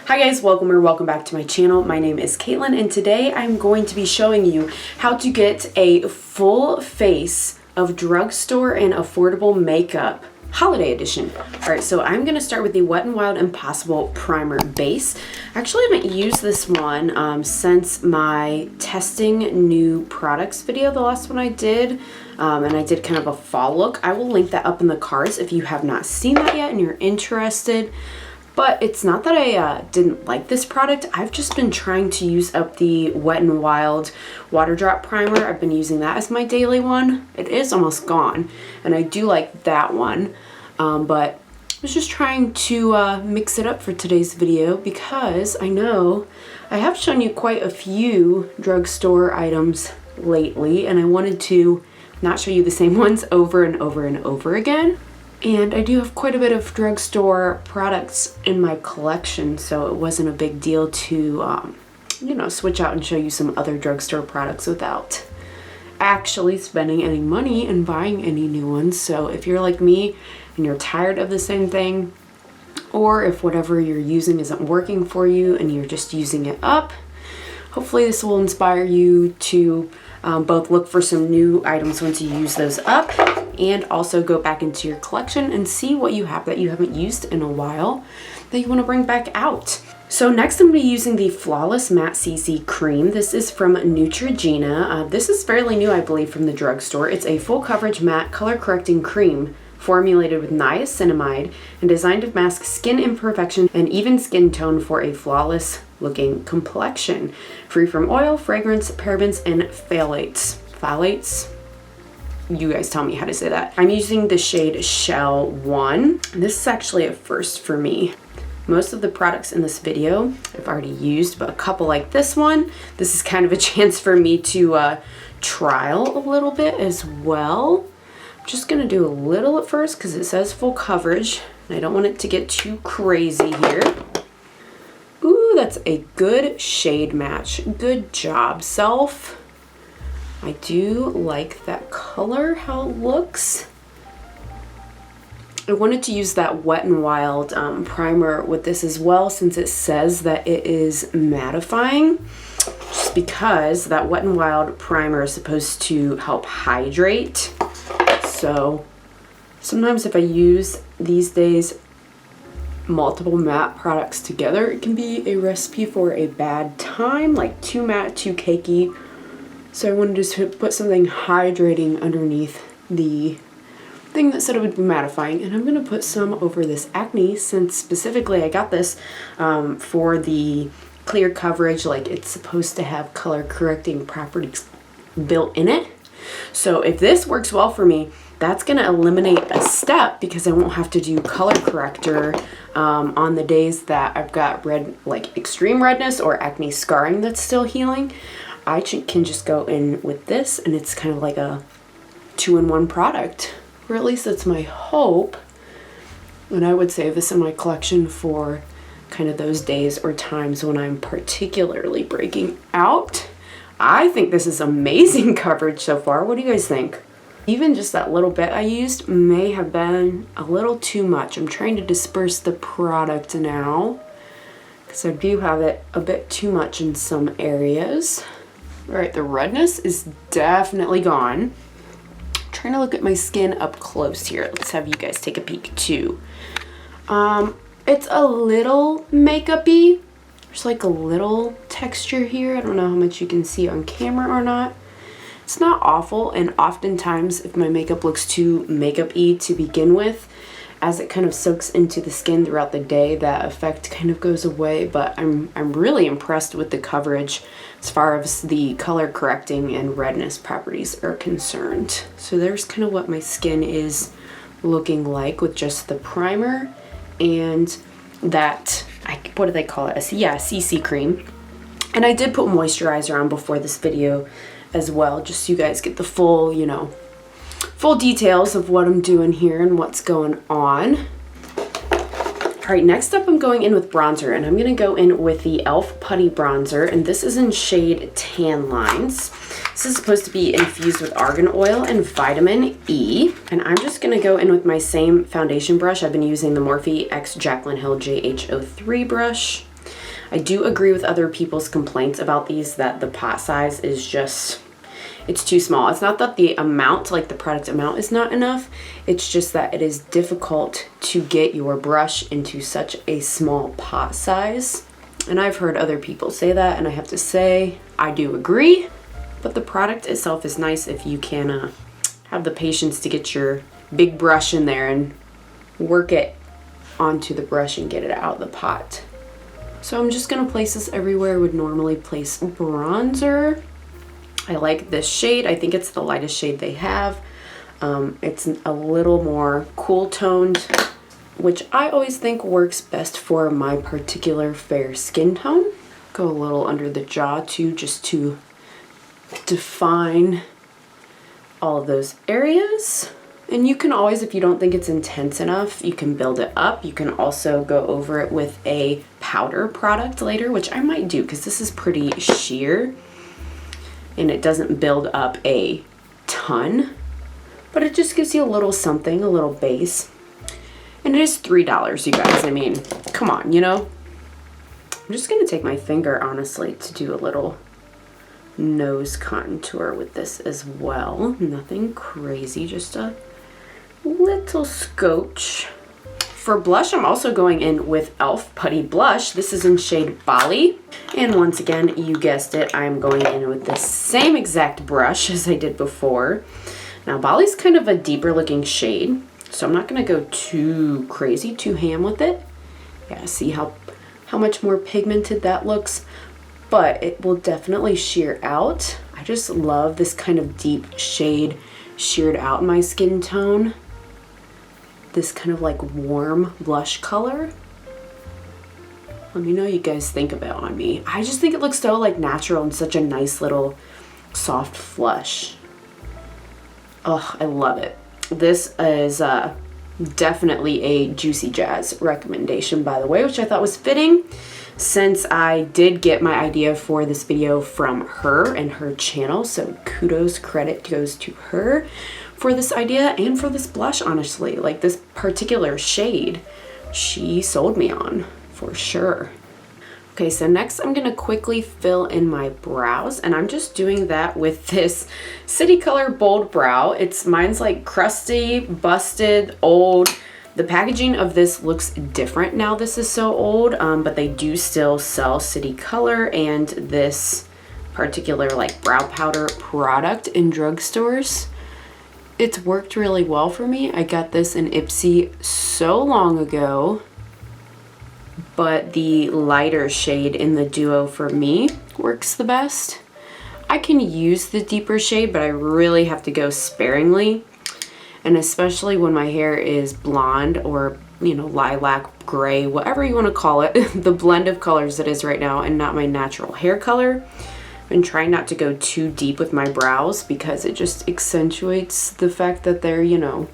Hi guys, welcome back to my channel. My name is Caitlin and today I'm going to be showing you how to get a full face of drugstore and affordable makeup holiday edition. Alright, so I'm going to start with the Wet n Wild Impossible Primer Base. I actually haven't used this one since my testing new products video, the last one I did. And I did kind of a fall look. I will link that up in the cards if you have not seen that yet and you're interested. But it's not that I didn't like this product. I've just been trying to use up the Wet n Wild Water Drop Primer. I've been using that as my daily one. It is almost gone, and I do like that one. But I was just trying to mix it up for today's video because I know I have shown you quite a few drugstore items lately, and I wanted to not show you the same ones over and over and over again. And I do have quite a bit of drugstore products in my collection, so it wasn't a big deal to, you know, switch out and show you some other drugstore products without actually spending any money and buying any new ones. So if you're like me and you're tired of the same thing, or if whatever you're using isn't working for you and you're just using it up, hopefully this will inspire you to both look for some new items once you use those up and also go back into your collection and see what you have that you haven't used in a while that you want to bring back out. So next I'm going to be using the Flawless Matte CC Cream. This is from Neutrogena. This is fairly new, I believe, from the drugstore. It's a full coverage matte color correcting cream formulated with niacinamide and designed to mask skin imperfection and even skin tone for a flawless looking complexion. Free from oil, fragrance, parabens, and phthalates. Phthalates? You guys tell me how to say that. I'm using the shade Shell 1. This is actually a first for me. Most of the products in this video I've already used, but a couple like this one, this is kind of a chance for me to trial a little bit as well. I'm just gonna do a little at first because it says full coverage and I don't want it to get too crazy here. Ooh, that's a good shade match. Good job, self. I do like that color, how it looks. I wanted to use that Wet n Wild primer with this as well, since it says that it is mattifying, just because that Wet n Wild primer is supposed to help hydrate. So sometimes if I use these days multiple matte products together, it can be a recipe for a bad time, like too matte, too cakey. So I wanted to put something hydrating underneath the thing that said it would be mattifying. And I'm going to put some over this acne, since specifically I got this for the clear coverage, like it's supposed to have color correcting properties built in it. So if this works well for me, that's going to eliminate a step because I won't have to do color corrector on the days that I've got red, like extreme redness or acne scarring that's still healing. I can just go in with this and it's kind of like a 2-in-1 product, or at least that's my hope. And I would save this in my collection for kind of those days or times when I'm particularly breaking out. I think this is amazing coverage so far. What do you guys think? Even just that little bit I used may have been a little too much. I'm trying to disperse the product now because I do have it a bit too much in some areas. All right, the redness is definitely gone. I'm trying to look at my skin up close here. Let's have you guys take a peek too. It's a little makeup-y. There's like a little texture here. I don't know how much you can see on camera or not. It's not awful, and oftentimes if my makeup looks too makeup-y to begin with, as it kind of soaks into the skin throughout the day, that effect kind of goes away. But I'm really impressed with the coverage as far as the color correcting and redness properties are concerned. So there's kind of what my skin is looking like with just the primer and that, what do they call it? Yeah, CC cream. And I did put moisturizer on before this video as well, just so you guys get the full, you know, full details of what I'm doing here and what's going on. All right, next up I'm going in with bronzer, and I'm gonna go in with the e.l.f. Putty Bronzer, and this is in shade Tan Lines. This is supposed to be infused with argan oil and vitamin E, and I'm just gonna go in with my same foundation brush. I've been using the Morphe X Jaclyn Hill JH03 brush. I do agree with other people's complaints about these that the pot size is just, it's too small. It's not that the amount, like the product amount is not enough. It's just that it is difficult to get your brush into such a small pot size. And I've heard other people say that, and I have to say, I do agree. But the product itself is nice if you can have the patience to get your big brush in there and work it onto the brush and get it out of the pot. So I'm just gonna place this everywhere I would normally place bronzer. I like this shade. I think it's the lightest shade they have. It's a little more cool toned, which I always think works best for my particular fair skin tone. Go a little under the jaw too, just to define all of those areas. And you can always, if you don't think it's intense enough, you can build it up. You can also go over it with a powder product later, which I might do because this is pretty sheer and it doesn't build up a ton, but it just gives you a little something, a little base. And it is $3, you guys. I mean, come on, you know? I'm just gonna take my finger, honestly, to do a little nose contour with this as well. Nothing crazy, just a little scotch. For blush, I'm also going in with e.l.f. Putty Blush. This is in shade Bali. And once again, you guessed it, I'm going in with the same exact brush as I did before. Now, Bali's kind of a deeper looking shade, so I'm not gonna go too crazy, too ham with it. Yeah, see how much more pigmented that looks, but it will definitely sheer out. I just love this kind of deep shade sheared out in my skin tone. This kind of like warm blush color. Let me know what you guys think of it on me. I just think it looks so like natural and such a nice little soft flush. Oh, I love it. This is definitely a Juicy Jazz recommendation, by the way, which I thought was fitting since I did get my idea for this video from her and her channel. So kudos, credit goes to her for this idea and for this blush, honestly. Like this particular shade, she sold me on for sure. Okay, so next I'm gonna quickly fill in my brows, and I'm just doing that with this City Color Bold Brow. Mine's like crusty, busted, old. The packaging of this looks different now this is so old, but they do still sell City Color and this particular like brow powder product in drugstores. It's worked really well for me. I got this in Ipsy so long ago, but the lighter shade in the duo for me works the best. I can use the deeper shade, but I really have to go sparingly. And especially when my hair is blonde or, you know, lilac, gray, whatever you want to call it, the blend of colors it is right now and not my natural hair color. I've been trying not to go too deep with my brows because it just accentuates the fact that they're, you know,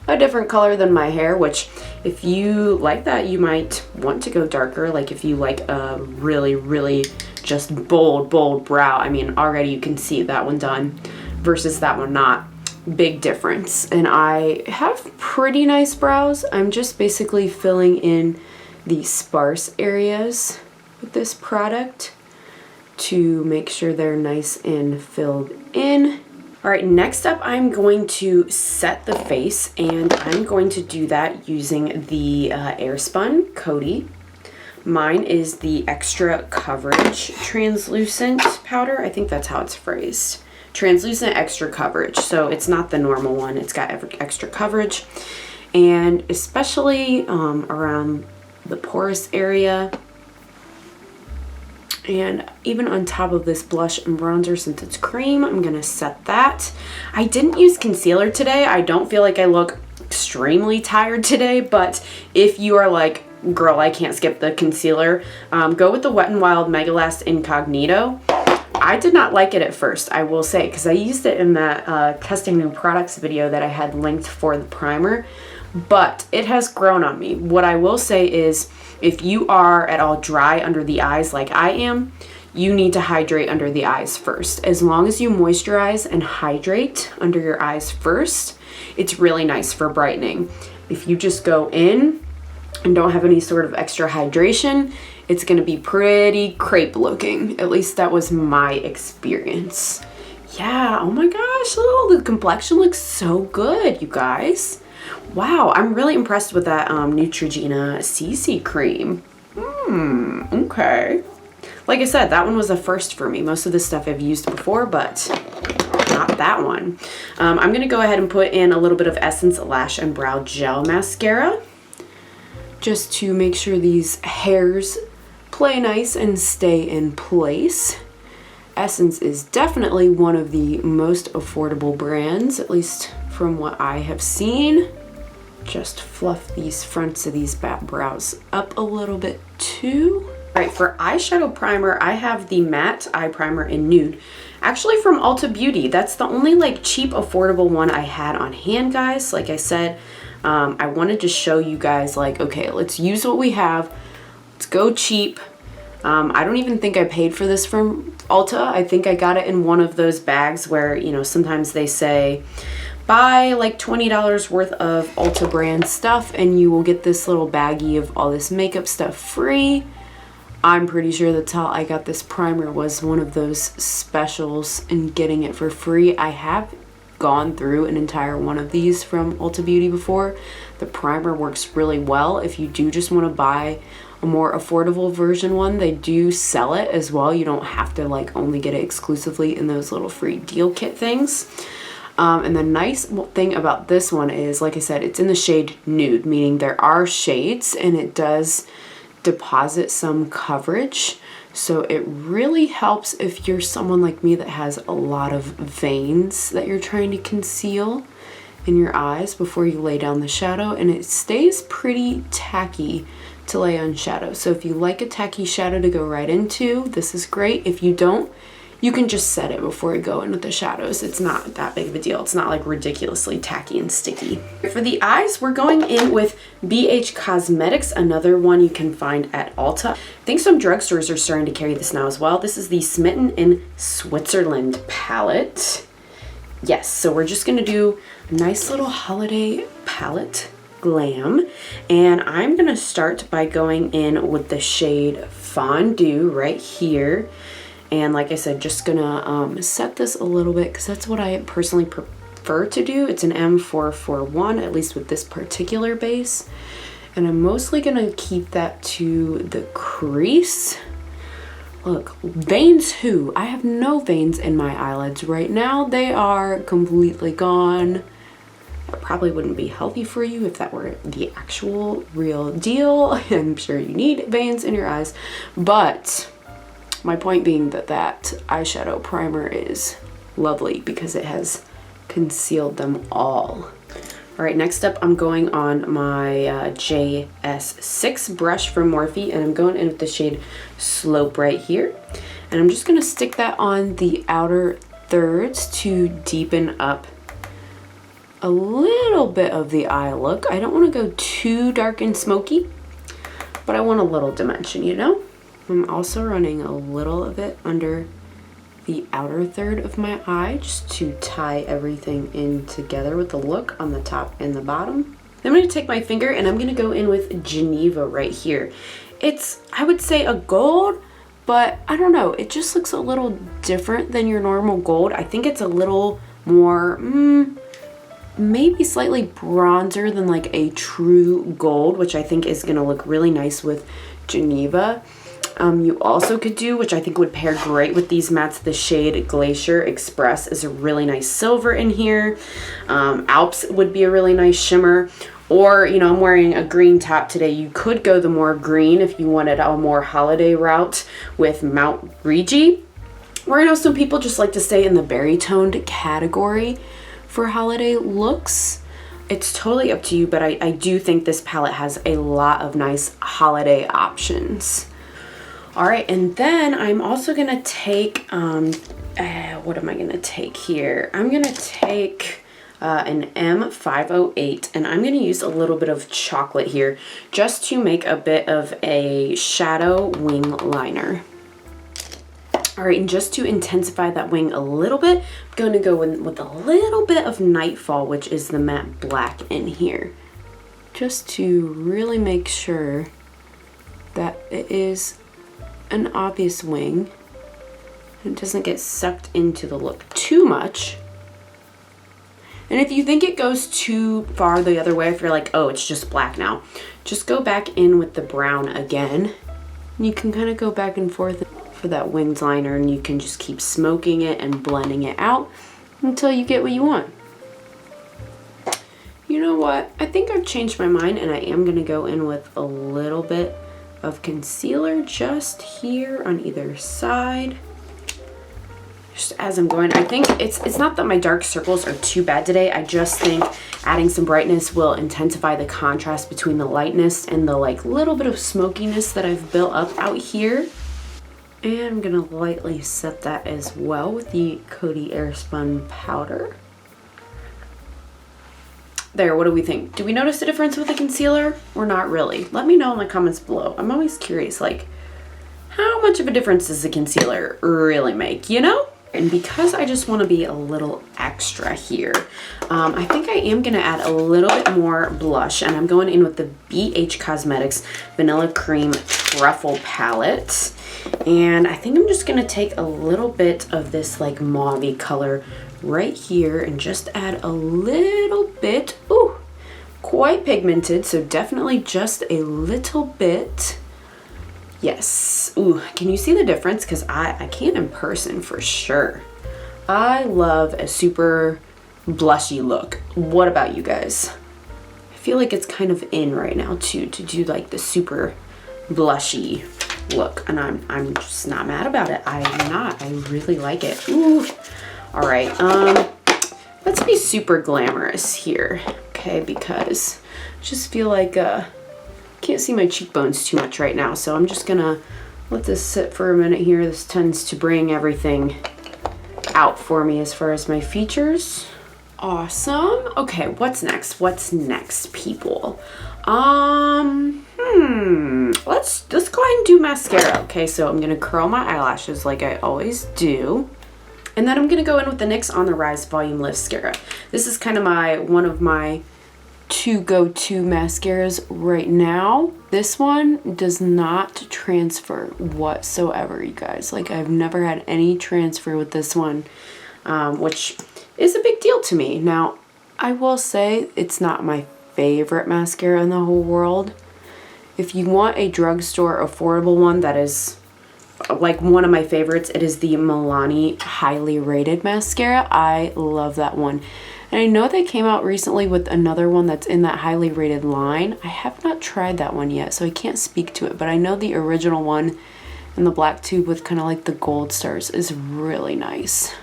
a different color than my hair, which if you like that, you might want to go darker. Like if you like a really, really just bold brow. I mean, already you can see that one done versus that one not. Big difference. And I have pretty nice brows. I'm just basically filling in the sparse areas with this product to make sure they're nice and filled in. All right, next up I'm going to set the face, and I'm going to do that using the Airspun Coty. Mine is the Extra Coverage Translucent Powder. I think that's how it's phrased. Translucent Extra Coverage. So it's not the normal one. It's got extra coverage. And especially around the porous area. And even on top of this blush and bronzer, since it's cream, I'm going to set that. I didn't use concealer today. I don't feel like I look extremely tired today, but if you are like, girl, I can't skip the concealer, go with the Wet n Wild Mega Last Incognito. I did not like it at first, I will say, because I used it in that testing new products video that I had linked for the primer, but it has grown on me. What I will say is, if you are at all dry under the eyes like I am, you need to hydrate under the eyes first. As long as you moisturize and hydrate under your eyes first, it's really nice for brightening. If you just go in and don't have any sort of extra hydration, it's gonna be pretty crepe looking. At least that was my experience. Yeah, oh my gosh, oh, the complexion looks so good, you guys. Wow, I'm really impressed with that Neutrogena CC cream. Okay. Like I said, that one was a first for me. Most of this stuff I've used before, but not that one. I'm gonna go ahead and put in a little bit of Essence Lash and Brow Gel Mascara, just to make sure these hairs play nice and stay in place. Essence is definitely one of the most affordable brands, at least from what I have seen. Just fluff these fronts of these brows up a little bit too. All right, for eyeshadow primer, I have the matte eye primer in nude, actually from Ulta Beauty. That's the only like cheap, affordable one I had on hand, guys. Like I said, I wanted to show you guys like, okay, let's use what we have. Let's go cheap. I don't even think I paid for this from Ulta. I think I got it in one of those bags where, you know, sometimes they say buy like $20 worth of Ulta brand stuff and you will get this little baggie of all this makeup stuff free. I'm pretty sure that's how I got this primer, was one of those specials and getting it for free. I have gone through an entire one of these from Ulta Beauty before. The primer works really well. If you do just want to buy a more affordable version one, they do sell it as well. You don't have to like only get it exclusively in those little free deal kit things. And the nice thing about this one is, like I said, it's in the shade nude, meaning there are shades and it does deposit some coverage. So it really helps if you're someone like me that has a lot of veins that you're trying to conceal in your eyes before you lay down the shadow, and it stays pretty tacky to lay on shadow. So if you like a tacky shadow to go right into, this is great. If you don't, you can just set it before you go in with the shadows. It's not that big of a deal. It's not like ridiculously tacky and sticky. For the eyes, we're going in with BH Cosmetics, another one you can find at Ulta. I think some drugstores are starting to carry this now as well. This is the Smitten in Switzerland palette. Yes, so we're just gonna do a nice little holiday palette glam, and I'm gonna start by going in with the shade Fondue right here. And like I said, just gonna set this a little bit because that's what I personally prefer to do. It's an M441, at least with this particular base. And I'm mostly gonna keep that to the crease. Look, veins who? I have no veins in my eyelids right now. They are completely gone. That probably wouldn't be healthy for you if that were the actual real deal. I'm sure you need veins in your eyes, but my point being that eyeshadow primer is lovely because it has concealed them all. All right, next up I'm going on my JS6 brush from Morphe, and I'm going in with the shade Slope right here. And I'm just gonna stick that on the outer thirds to deepen up a little bit of the eye look. I don't wanna go too dark and smoky, but I want a little dimension, you know? I'm also running a little of it under the outer third of my eye just to tie everything in together with the look on the top and the bottom. Then I'm going to take my finger and I'm going to go in with Geneva right here. It's, I would say, a gold, but I don't know, it just looks a little different than your normal gold. I think it's a little more, maybe slightly bronzer than like a true gold, which I think is going to look really nice with Geneva. You also could do, which I think would pair great with these mattes, the shade Glacier Express is a really nice silver in here. Alps would be a really nice shimmer. Or, you know, I'm wearing a green top today. You could go the more green if you wanted a more holiday route with Mount Rigi. Or I know some people just like to stay in the berry toned category for holiday looks. It's totally up to you, but I do think this palette has a lot of nice holiday options. All right, and then I'm also gonna take, what am I gonna take here? I'm gonna take an M508, and I'm gonna use a little bit of chocolate here just to make a bit of a shadow wing liner. All right, and just to intensify that wing a little bit, I'm gonna go in with a little bit of Nightfall, which is the matte black in here, just to really make sure that it is an obvious wing. It doesn't get sucked into the look too much. And if you think it goes too far the other way, if you're like, oh, it's just black now, just go back in with the brown again. And you can kind of go back and forth for that winged liner, and you can just keep smoking it and blending it out until you get what you want. You know what? I think I've changed my mind, and I am going to go in with a little bit of concealer just here on either side. Just as I'm going, I think it's not that my dark circles are too bad today. I just think adding some brightness will intensify the contrast between the lightness and the like little bit of smokiness that I've built up out here. And I'm gonna lightly set that as well with the Coty Airspun powder. There, what do we think? Do we notice a difference with the concealer or not really? Let me know in the comments below. I'm always curious, like, how much of a difference does the concealer really make, you know? And because I just want to be a little extra here, I think I am going to add a little bit more blush, and I'm going in with the BH Cosmetics Vanilla Cream Truffle Palette. And I think I'm just going to take a little bit of this like mauve-y color right here and just add a little bit. Ooh, quite pigmented, so definitely just a little bit. Yes. Ooh, can you see the difference? Because I can in person for sure. I love a super blushy look. What about you guys? I feel like it's kind of in right now too, to do like the super blushy look, and I'm just not mad about it. I'm not. I really like it. Ooh. All right. Let's be super glamorous here, okay? Because I just feel like can't see my cheekbones too much right now, so I'm just gonna let this sit for a minute here. This tends to bring everything out for me as far as my features. Awesome. Okay, what's next? What's next, people? Let's go ahead and do mascara. Okay, so I'm gonna curl my eyelashes like I always do. And then I'm gonna go in with the NYX On The Rise Volume Lift Mascara. This is kind of one of my two go-to mascaras right now. This one does not transfer whatsoever, you guys. Like, I've never had any transfer with this one, which is a big deal to me. Now, I will say it's not my favorite mascara in the whole world. If you want a drugstore affordable one that is like one of my favorites, it is the Milani Highly Rated Mascara. I love that one. And I know they came out recently with another one that's in that highly rated line. I have not tried that one yet, so I can't speak to it, but I know the original one in the black tube with kind of like the gold stars is really nice.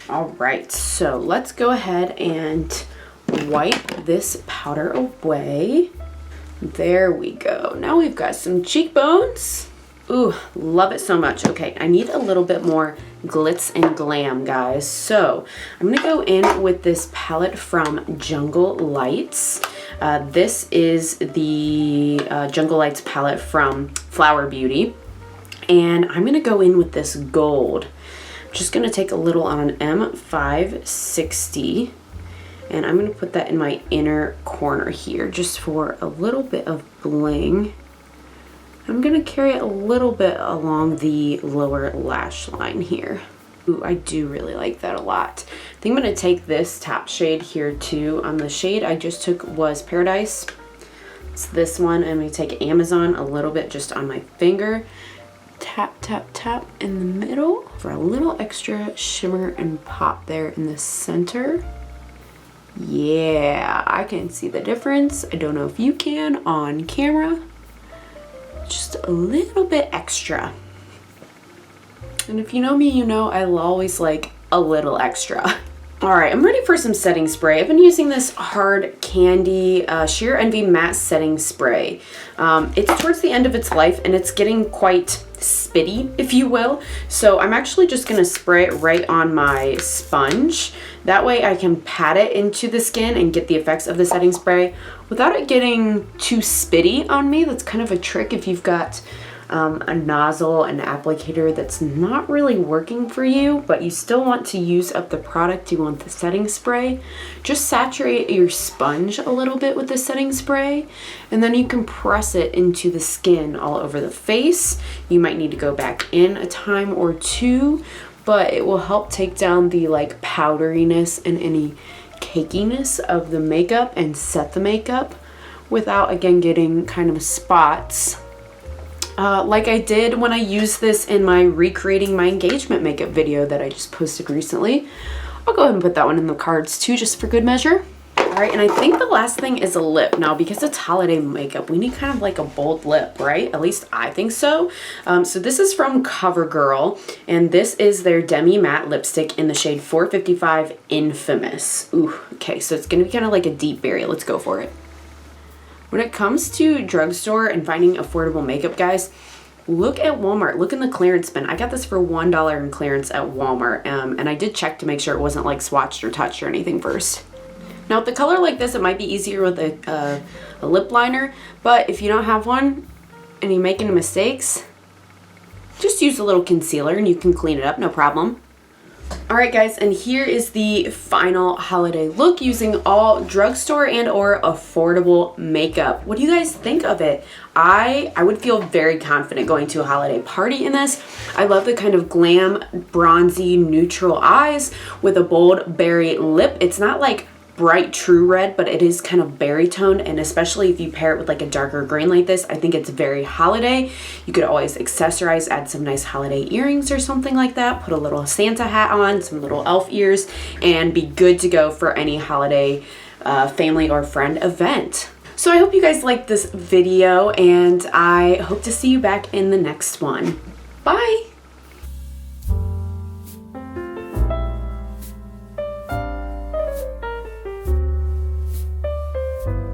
All right, so let's go ahead and wipe this powder away. There we go. Now we've got some cheekbones. Ooh, love it so much. Okay, I need a little bit more glitz and glam, guys. So I'm gonna go in with this palette from Jungle Lights. This is the Jungle Lights palette from Flower Beauty. And I'm gonna go in with this gold. I'm just gonna take a little on an M560. And I'm gonna put that in my inner corner here just for a little bit of bling. I'm gonna carry it a little bit along the lower lash line here. Ooh, I do really like that a lot. I think I'm gonna take this top shade here too. The shade I just took was Paradise. It's this one. I'm gonna take Amazon a little bit just on my finger. Tap, tap, tap in the middle for a little extra shimmer and pop there in the center. Yeah, I can see the difference. I don't know if you can on camera. Just a little bit extra. And if you know me, you know I'll always like a little extra. All right, I'm ready for some setting spray. I've been using this Hard Candy Sheer Envy Matte Setting Spray. It's towards the end of its life and it's getting quite spitty, if you will. So I'm actually just gonna spray it right on my sponge. That way I can pat it into the skin and get the effects of the setting spray without it getting too spitty on me. That's kind of a trick if you've got a nozzle, an applicator that's not really working for you, but you still want to use up the product you want the setting spray, just saturate your sponge a little bit with the setting spray, and then you can press it into the skin all over the face. You might need to go back in a time or two, but it will help take down the like powderiness and any cakiness of the makeup and set the makeup without again getting kind of spots. Like I did when I used this in my recreating my engagement makeup video that I just posted recently. I'll go ahead and put that one in the cards too, just for good measure. All right, and I think the last thing is a lip. Now, because it's holiday makeup, we need kind of like a bold lip, right? At least I think so. So this is from CoverGirl, and this is their Demi Matte Lipstick in the shade 455 Infamous. Ooh, okay, so it's gonna be kind of like a deep berry. Let's go for it. When it comes to drugstore and finding affordable makeup, guys, look at Walmart. Look in the clearance bin. I got this for $1 in clearance at Walmart, and I did check to make sure it wasn't like swatched or touched or anything first. Now, with the color like this, it might be easier with a lip liner, but if you don't have one and you're making mistakes, just use a little concealer and you can clean it up, no problem. Alright guys, and here is the final holiday look using all drugstore and or affordable makeup. What do you guys think of it? I would feel very confident going to a holiday party in this. I love the kind of glam, bronzy, neutral eyes with a bold berry lip. It's not like bright true red, but it is kind of berry toned, and especially if you pair it with like a darker green like this, I think it's very holiday. You could always accessorize, add some nice holiday earrings or something like that, put a little Santa hat on, some little elf ears, and be good to go for any holiday family or friend event. So I hope you guys liked this video, and I hope to see you back in the next one. Bye!